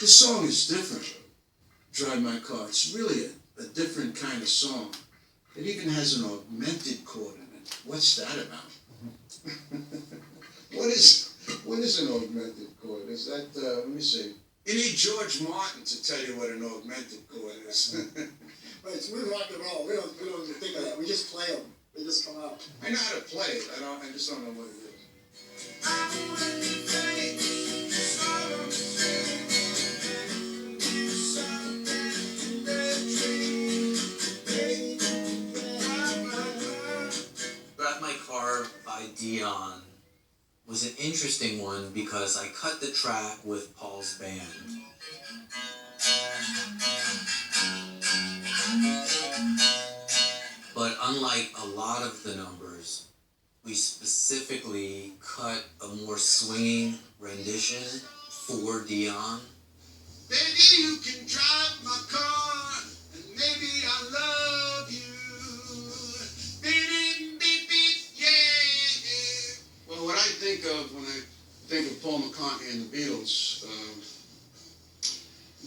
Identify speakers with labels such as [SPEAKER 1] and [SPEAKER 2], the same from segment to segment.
[SPEAKER 1] This song is different. Drive My Car. It's really a different kind of song. It even has an augmented chord in it. What's that about? What is an augmented chord? Is that, let me see. You need George Martin to tell you what an augmented chord is.
[SPEAKER 2] But it's with rock and roll. We don't even think of that. We just play them. They just come out.
[SPEAKER 1] I know how to play it. I just don't know what it is.
[SPEAKER 3] Drive My Car by Dion was an interesting one because I cut the track with Paul's band. But unlike a lot of the numbers, we specifically cut a more swinging rendition for Dion.
[SPEAKER 1] Baby, you can drive my car, and maybe I love you. Beep, beep, beep, yeah. Well, what I think of when I think of Paul McCartney and the Beatles,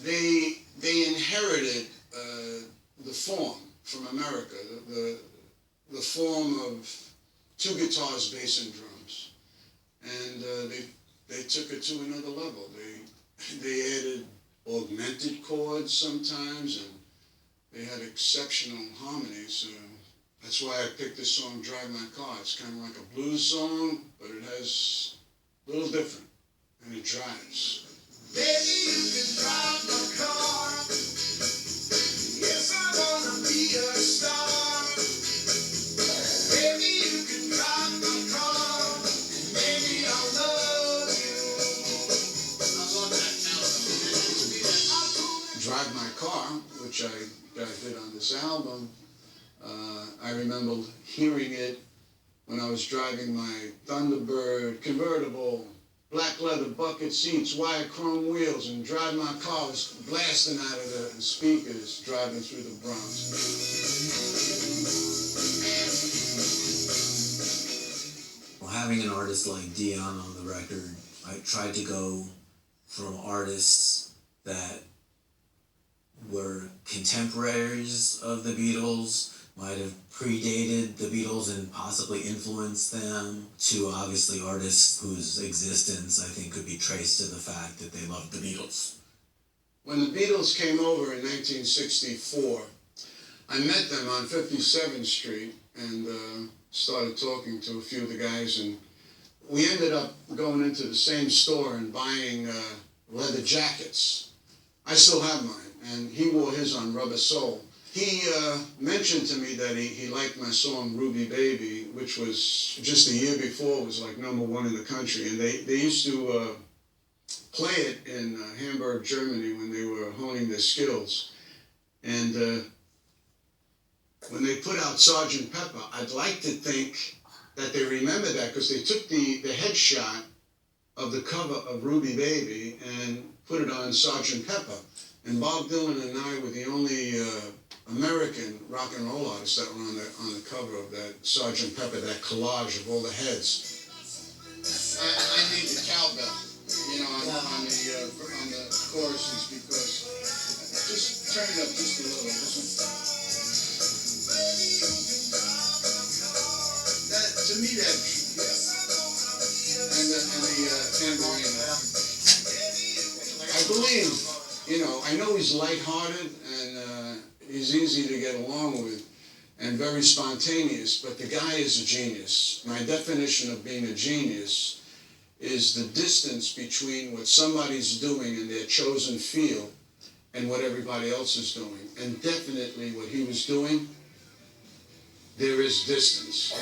[SPEAKER 1] they inherited the form from America, the form of two guitars, bass, and drums, and they took it to another level. They added augmented chords sometimes, and they had exceptional harmonies. That's why I picked this song, Drive My Car. It's kind of like a blues song, but it has a little different, and it drives. Baby, you can drive my car. Yes, I wanna be a star. Baby, you can drive my car. Maybe I'll love you. I love that now. Drive My Car, which I did on this album. I remember hearing it when I was driving my Thunderbird convertible, black leather bucket seats, wire chrome wheels, and Drive My Car was blasting out of the speakers driving through the Bronx.
[SPEAKER 3] Well, having an artist like Dion on the record, I tried to go from artists that were contemporaries of the Beatles, might have predated the Beatles and possibly influenced them, to obviously artists whose existence I think could be traced to the fact that they loved the Beatles.
[SPEAKER 1] When the Beatles came over in 1964, I met them on 57th Street and started talking to a few of the guys, and we ended up going into the same store and buying leather jackets. I still have mine, and he wore his on Rubber Soul. He mentioned to me that he liked my song Ruby Baby, which was just a year before, was like #1 in the country. And they used to play it in Hamburg, Germany when they were honing their skills. And when they put out Sgt. Pepper, I'd like to think that they remember that because they took the headshot of the cover of Ruby Baby and put it on Sgt. Pepper. And Bob Dylan and I were the only American rock and roll artists that were on the cover of that Sgt. Pepper, that collage of all the heads. I need the cowbell, on the choruses, because just turn it up just a little. To me, that and the tambourine. I believe. I know he's lighthearted and he's easy to get along with and very spontaneous, but the guy is a genius. My definition of being a genius is the distance between what somebody's doing in their chosen field and what everybody else is doing. And definitely what he was doing, there is distance.